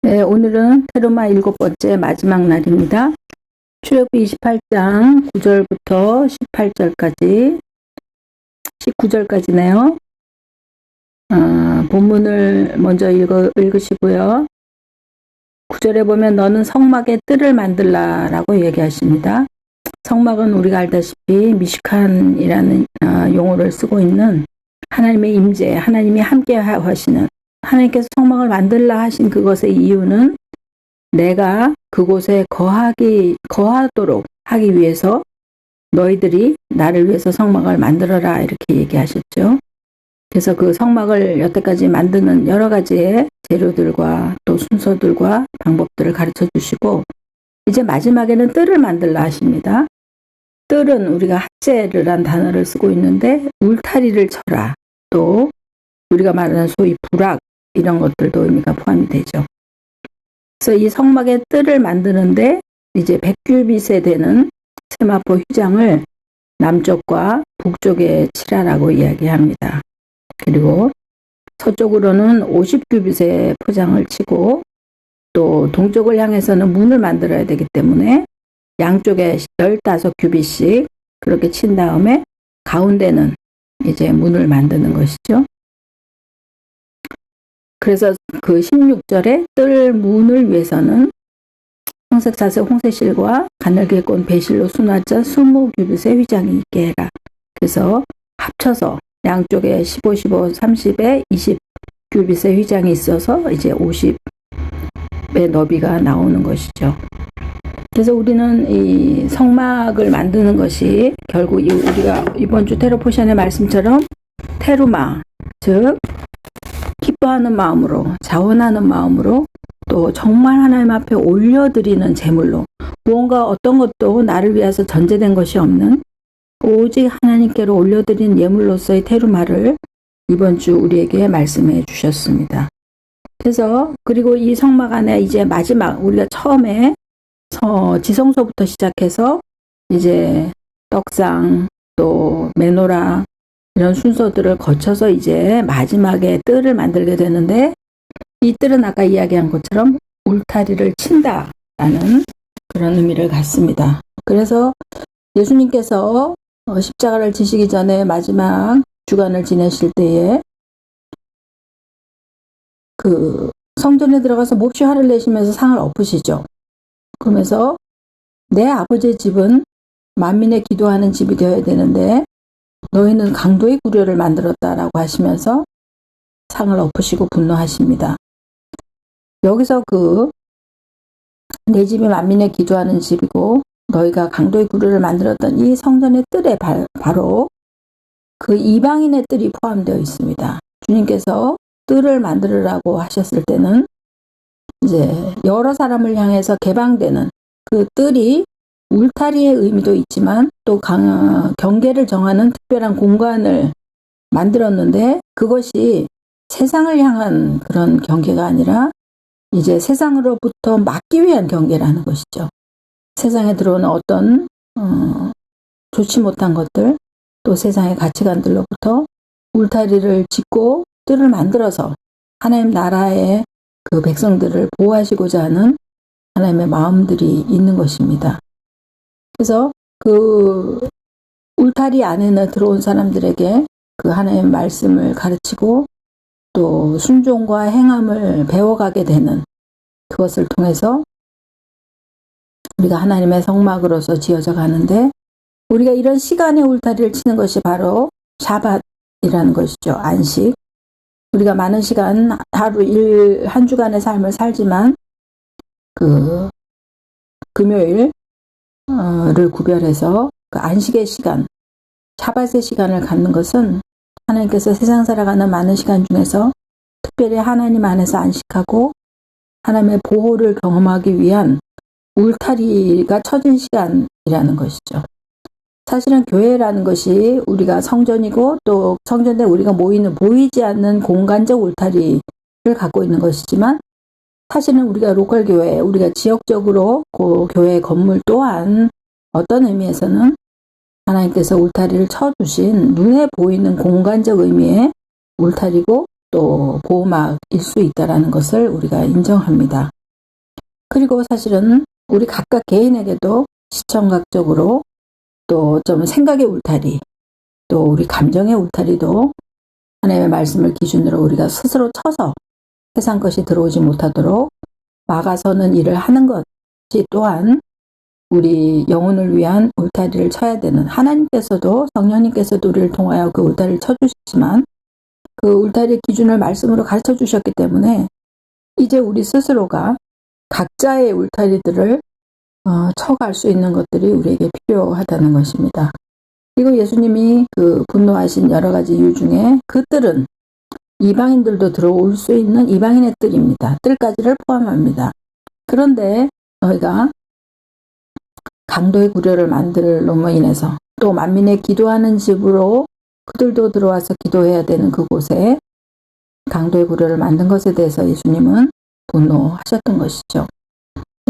네, 오늘은 테루마 7번째 마지막 날입니다. 출애굽기 28장 9절부터 18절까지 19절까지네요. 본문을 먼저 읽으시고요. 9절에 보면 너는 성막에 뜰을 만들라 라고 얘기하십니다. 성막은 우리가 알다시피 미시칸이라는 용어를 쓰고 있는 하나님의 임재, 하나님이 함께 하시는, 하나님께서 성막을 만들라 하신 그것의 이유는 내가 그곳에 거하도록 하기 위해서 너희들이 나를 위해서 성막을 만들어라 이렇게 얘기하셨죠. 그래서 그 성막을 여태까지 만드는 여러 가지의 재료들과 또 순서들과 방법들을 가르쳐 주시고 이제 마지막에는 뜰을 만들라 하십니다. 뜰은 우리가 핫제르란 단어를 쓰고 있는데 울타리를 쳐라, 또 우리가 말하는 소위 부락 이런 것들도 의미가 포함이 되죠. 그래서 이 성막의 뜰을 만드는데 이제 100규빗에 되는 세마포 휘장을 남쪽과 북쪽에 칠하라고 이야기합니다. 그리고 서쪽으로는 50규빗의 포장을 치고 또 동쪽을 향해서는 문을 만들어야 되기 때문에 양쪽에 15규빗씩 그렇게 친 다음에 가운데는 이제 문을 만드는 것이죠. 그래서 그 16절에 뜰 문을 위해서는 홍색, 자색, 홍색실과 가늘게 꼰 배실로 수납자 20규빗의 휘장이 있게 해라. 그래서 합쳐서 양쪽에 15, 15, 30에 20규빗의 휘장이 있어서 이제 50의 너비가 나오는 것이죠. 그래서 우리는 이 성막을 만드는 것이 결국 우리가 이번 주 테르포션의 말씀처럼 테루마, 즉 기뻐하는 마음으로, 자원하는 마음으로, 또 정말 하나님 앞에 올려드리는 제물로, 무언가 어떤 것도 나를 위해서 전제된 것이 없는 오직 하나님께로 올려드린 예물로서의 테루마를 이번 주 우리에게 말씀해 주셨습니다. 그래서 그리고 이 성막 안에 이제 마지막 우리가 처음에 지성소부터 시작해서 이제 떡상 또 메노라 이런 순서들을 거쳐서 이제 마지막에 뜰을 만들게 되는데 이 뜰은 아까 이야기한 것처럼 울타리를 친다라는 그런 의미를 갖습니다. 그래서 예수님께서 십자가를 지시기 전에 마지막 주간을 지내실 때에 그 성전에 들어가서 몹시 화를 내시면서 상을 엎으시죠. 그러면서 내 아버지의 집은 만민의 기도하는 집이 되어야 되는데 너희는 강도의 구려를 만들었다라고 하시면서 상을 엎으시고 분노하십니다. 여기서 내 집이 만민의 기도하는 집이고 너희가 강도의 구려를 만들었던 이 성전의 뜰에 바로 그 이방인의 뜰이 포함되어 있습니다. 주님께서 뜰을 만들으라고 하셨을 때는 이제 여러 사람을 향해서 개방되는 그 뜰이 울타리의 의미도 있지만 또 경계를 정하는 특별한 공간을 만들었는데 그것이 세상을 향한 그런 경계가 아니라 이제 세상으로부터 막기 위한 경계라는 것이죠. 세상에 들어오는 어떤 좋지 못한 것들 또 세상의 가치관들로부터 울타리를 짓고 뜰을 만들어서 하나님 나라의 그 백성들을 보호하시고자 하는 하나님의 마음들이 있는 것입니다. 그래서 그 울타리 안에는 들어온 사람들에게 그 하나님의 말씀을 가르치고 또 순종과 행함을 배워가게 되는 그것을 통해서 우리가 하나님의 성막으로서 지어져 가는데 우리가 이런 시간의 울타리를 치는 것이 바로 샤밧이라는 것이죠. 안식. 우리가 많은 시간 하루 한 주간의 삶을 살지만 그 금요일 를 구별해서 그 안식의 시간, 샤밧의 시간을 갖는 것은 하나님께서 세상 살아가는 많은 시간 중에서 특별히 하나님 안에서 안식하고 하나님의 보호를 경험하기 위한 울타리가 쳐진 시간이라는 것이죠. 사실은 교회라는 것이 우리가 성전이고 또 성전 내 우리가 모이는 보이지 않는 공간적 울타리를 갖고 있는 것이지만 사실은 우리가 로컬 교회, 우리가 지역적으로 그 교회 건물 또한 어떤 의미에서는 하나님께서 울타리를 쳐주신 눈에 보이는 공간적 의미의 울타리고 또 보호막일 수 있다는 것을 우리가 인정합니다. 그리고 사실은 우리 각각 개인에게도 시청각적으로 또 좀 생각의 울타리, 또 우리 감정의 울타리도 하나님의 말씀을 기준으로 우리가 스스로 쳐서 세상 것이 들어오지 못하도록 막아서는 일을 하는 것이 또한 우리 영혼을 위한 울타리를 쳐야 되는, 하나님께서도 성령님께서도 우리를 통하여 그 울타리를 쳐주시지만 그 울타리의 기준을 말씀으로 가르쳐 주셨기 때문에 이제 우리 스스로가 각자의 울타리들을 쳐갈 수 있는 것들이 우리에게 필요하다는 것입니다. 그리고 예수님이 그 분노하신 여러 가지 이유 중에 그 뜰은 이방인들도 들어올 수 있는 이방인의 뜰입니다. 뜰까지를 포함합니다. 그런데 너희가 강도의 구려를 만들므로 인해서 또 만민의 기도하는 집으로 그들도 들어와서 기도해야 되는 그곳에 강도의 구려를 만든 것에 대해서 예수님은 분노하셨던 것이죠.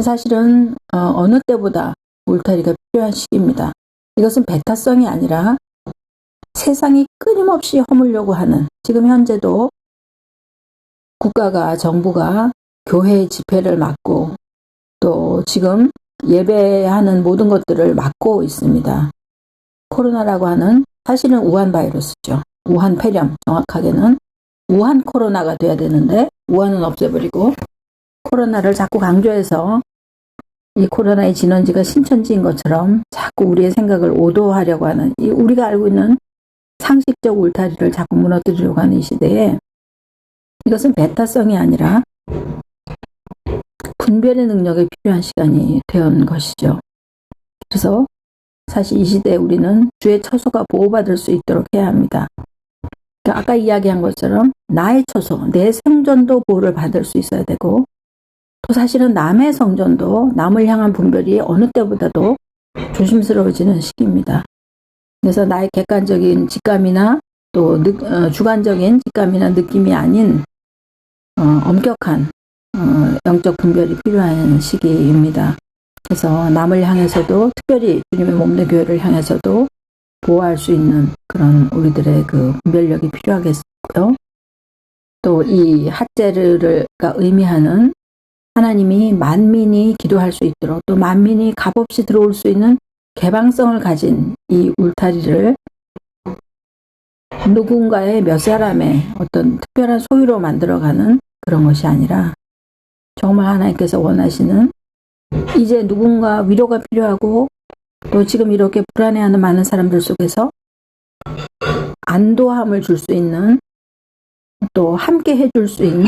사실은 어느 때보다 울타리가 필요한 시기입니다. 이것은 배타성이 아니라 세상이 끊임없이 허물려고 하는, 지금 현재도 국가가, 정부가 교회 집회를 막고 또 지금 예배하는 모든 것들을 막고 있습니다. 코로나라고 하는, 사실은 우한 바이러스죠. 우한 폐렴, 정확하게는 우한 코로나가 돼야 되는데 우한은 없애버리고 코로나를 자꾸 강조해서 이 코로나의 진원지가 신천지인 것처럼 자꾸 우리의 생각을 오도하려고 하는, 이 우리가 알고 있는 상식적 울타리를 자꾸 무너뜨리려고 하는 이 시대에 이것은 배타성이 아니라 분별의 능력이 필요한 시간이 되온 것이죠. 그래서 사실 이 시대에 우리는 주의 처소가 보호받을 수 있도록 해야 합니다. 그러니까 아까 이야기한 것처럼 나의 처소, 내 생존도 보호를 받을 수 있어야 되고, 또 사실은 남의 성전도, 남을 향한 분별이 어느 때보다도 조심스러워지는 시기입니다. 그래서 나의 객관적인 직감이나 또 주관적인 직감이나 느낌이 아닌 엄격한 영적 분별이 필요한 시기입니다. 그래서 남을 향해서도, 특별히 주님의 몸된 교회를 향해서도 보호할 수 있는 그런 우리들의 그 분별력이 필요하겠고요. 또 이 핫제르가 의미하는 하나님이 만민이 기도할 수 있도록, 또 만민이 값없이 들어올 수 있는 개방성을 가진 이 울타리를 누군가의 몇 사람의 어떤 특별한 소유로 만들어가는 그런 것이 아니라 정말 하나님께서 원하시는, 이제 누군가 위로가 필요하고 또 지금 이렇게 불안해하는 많은 사람들 속에서 안도함을 줄 수 있는, 또 함께 해줄 수 있는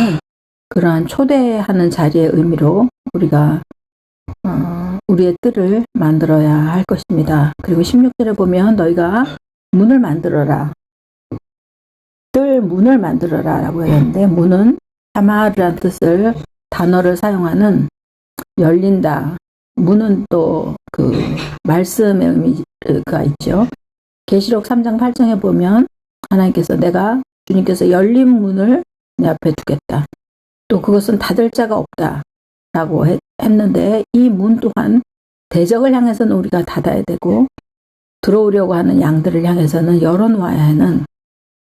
그러한 초대하는 자리의 의미로 우리가 우리의 뜰을 만들어야 할 것입니다. 그리고 16절에 보면 너희가 문을 만들어라, 뜰 문을 만들어라 라고 했는데, 문은 샤마르라는 뜻을, 단어를 사용하는 열린다, 문은 또 그 말씀의 의미가 있죠. 계시록 3장 8장에 보면 하나님께서, 주님께서 열린 문을 내 앞에 두겠다, 또 그것은 닫을 자가 없다 라고 했는데, 이 문 또한 대적을 향해서는 우리가 닫아야 되고 들어오려고 하는 양들을 향해서는 열어놓아야 하는,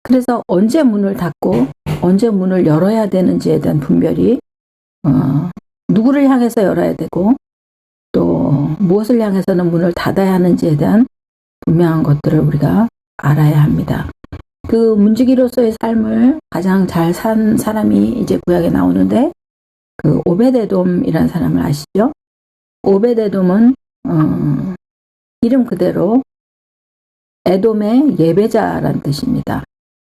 그래서 언제 문을 닫고 언제 문을 열어야 되는지에 대한 분별이 누구를 향해서 열어야 되고 또 무엇을 향해서는 문을 닫아야 하는지에 대한 분명한 것들을 우리가 알아야 합니다. 그 문지기로서의 삶을 가장 잘 산 사람이 이제 구약에 나오는데, 그 오벳에돔이라는 사람을 아시죠? 오벳에돔은 이름 그대로 에돔의 예배자라는 뜻입니다.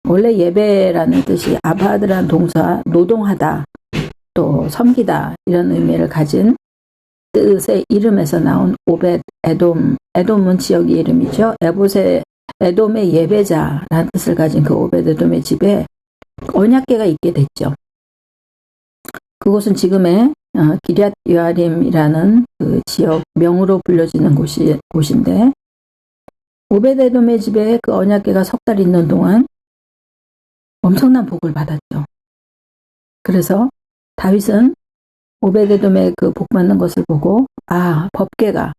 원래 예배라는 뜻이 아바드라는 동사, 노동하다, 또 섬기다 이런 의미를 가진 뜻의 이름에서 나온 오벳 에돔, 에돔은 지역의 이름이죠. 에돔의 예배자라는 뜻을 가진 그 오벳 에돔의 집에 언약궤가 있게 됐죠. 그곳은 지금의 기럇 여아림이라는 그 지역 명으로 불려지는 곳인데, 오벳 에돔의 집에 그 언약궤가 석 달 있는 동안 엄청난 복을 받았죠. 그래서 다윗은 오벳 에돔의 그 복 받는 것을 보고, 법궤가,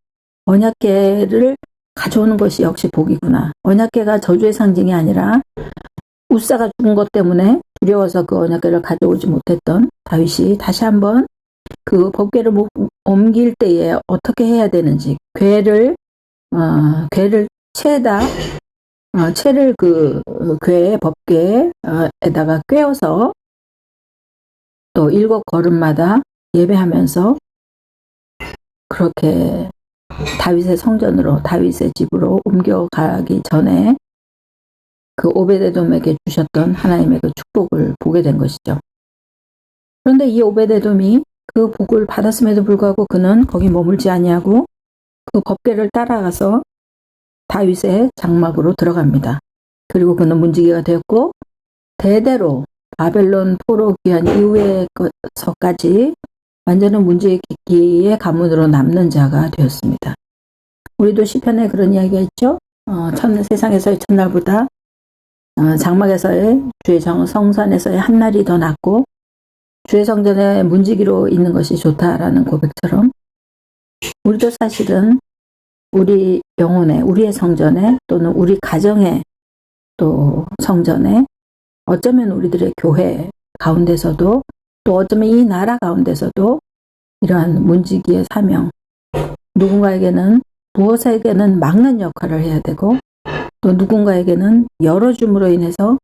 언약궤를 가져오는 것이 역시 복이구나. 언약궤가 저주의 상징이 아니라 웃사가 죽은 것 때문에 두려워서 그 언약궤를 가져오지 못했던 다윗이 다시 한번 그 법궤를 옮길 때에 어떻게 해야 되는지, 궤를 채에다 채를 그 궤 법궤에다가 꿰어서 또 7걸음마다 예배하면서 그렇게 다윗의 성전으로, 다윗의 집으로 옮겨가기 전에 그 오베데돔에게 주셨던 하나님의 그 축복을 보게 된 것이죠. 그런데 이 오베데돔이 그 복을 받았음에도 불구하고 그는 거기 머물지 아니하고 그 법궤를 따라가서 다윗의 장막으로 들어갑니다. 그리고 그는 문지기가 되었고 대대로 바벨론 포로 귀환 이후에서까지 완전한 문지기의 가문으로 남는 자가 되었습니다. 우리도 시편에 그런 이야기가 있죠. 세상에서의 첫날보다 장막에서의 주의 성산에서의 한날이 더 낫고 주의 성전에 문지기로 있는 것이 좋다라는 고백처럼 우리도 사실은 우리 영혼에, 우리의 성전에 또는 우리 가정의 또 성전에 어쩌면 우리들의 교회 가운데서도 또 어쩌면 이 나라 가운데서도 이러한 문지기의 사명, 누군가에게는 무엇에게는 막는 역할을 해야 되고 또 누군가에게는 열어줌으로 인해서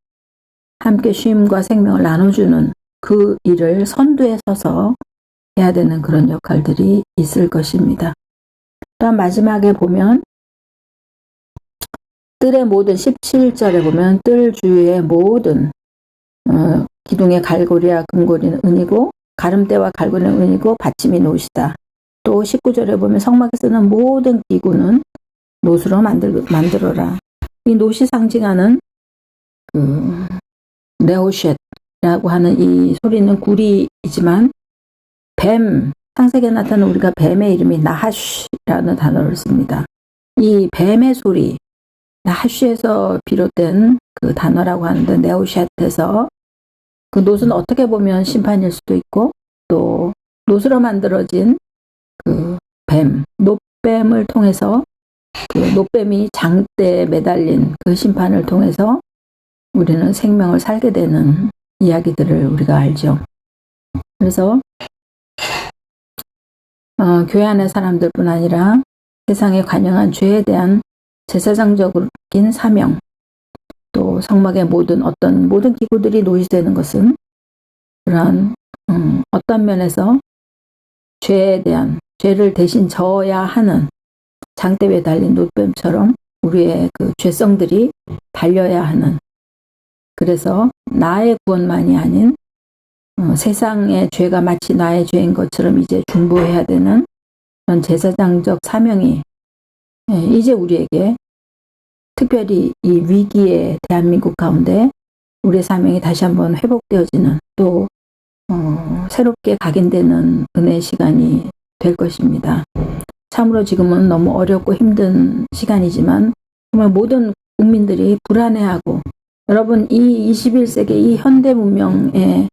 함께 쉼과 생명을 나눠주는 그 일을 선두에 서서 해야 되는 그런 역할들이 있을 것입니다. 또한 마지막에 보면 뜰의 모든 17절에 보면 뜰 주위의 모든 기둥의 갈고리와 금고리는 은이고 가름대와 갈고리는 은이고 받침이 노시다. 또 19절에 보면 성막에 쓰는 모든 기구는 노수로 만들어라. 이 노시 상징하는 네오셋이라고 하는 이 소리는 구리이지만 뱀, 창세기에 나타나는 우리가 뱀의 이름이 나하쉬라는 단어를 씁니다. 이 뱀의 소리, 나하쉬에서 비롯된 그 단어라고 하는데 네오셋에서 그 놋은 어떻게 보면 심판일 수도 있고 또 놋으로 만들어진 그 뱀, 놋뱀을 통해서 그 놋뱀이 장대에 매달린 그 심판을 통해서 우리는 생명을 살게 되는 이야기들을 우리가 알죠. 그래서 교회 안의 사람들뿐 아니라 세상에 관영한 죄에 대한 제사장적인 사명, 또 성막의 모든 기구들이 노시되는 것은 그러한 어떤 면에서 죄를 대신 져야 하는 장대 위에 달린 놋뱀처럼 우리의 그 죄성들이 달려야 하는, 그래서 나의 구원만이 아닌 세상의 죄가 마치 나의 죄인 것처럼 이제 중보해야 되는 그런 제사장적 사명이 이제 우리에게 특별히 이 위기의 대한민국 가운데 우리의 사명이 다시 한번 회복되어지는 또 새롭게 각인되는 은혜의 시간이 될 것입니다. 참으로 지금은 너무 어렵고 힘든 시간이지만 정말 모든 국민들이 불안해하고 여러분 이 21세기 이 현대 문명의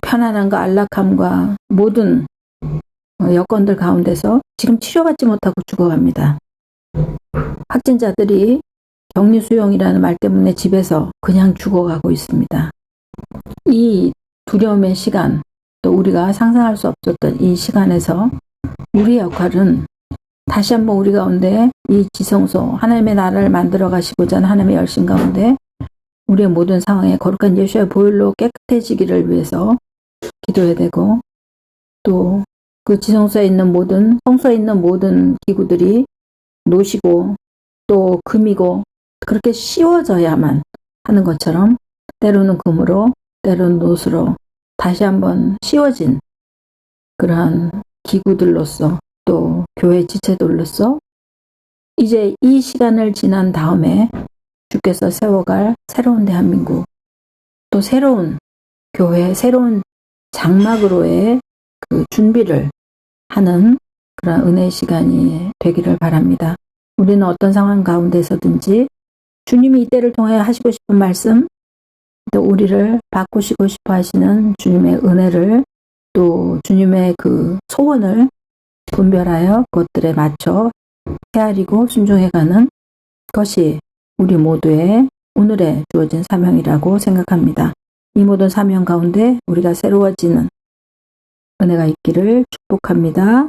편안함과 안락함과 모든 여건들 가운데서 지금 치료받지 못하고 죽어갑니다. 확진자들이 격리 수용이라는 말 때문에 집에서 그냥 죽어가고 있습니다. 이 두려움의 시간, 또 우리가 상상할 수 없었던 이 시간에서 우리의 역할은 다시 한번 우리 가운데 이 지성소, 하나님의 나라를 만들어 가시고자 하는 하나님의 열심 가운데 우리의 모든 상황에 거룩한 예수의 보혈로 깨끗해지기를 위해서 기도해야 되고, 또 그 지성소에 있는 성소에 있는 모든 기구들이 노시고 또 금이고 그렇게 씌워져야만 하는 것처럼 때로는 금으로 때로는 놋으로 다시 한번 씌워진 그러한 기구들로서 또 교회 지체들로서 이제 이 시간을 지난 다음에 주께서 세워갈 새로운 대한민국, 또 새로운 교회, 새로운 장막으로의 그 준비를 하는 그런 은혜의 시간이 되기를 바랍니다. 우리는 어떤 상황 가운데서든지 주님이 이때를 통해 하시고 싶은 말씀, 또 우리를 바꾸시고 싶어 하시는 주님의 은혜를, 또 주님의 그 소원을 분별하여 그것들에 맞춰 헤아리고 순종해가는 것이 우리 모두의 오늘의 주어진 사명이라고 생각합니다. 이 모든 사명 가운데 우리가 새로워지는 은혜가 있기를 축복합니다.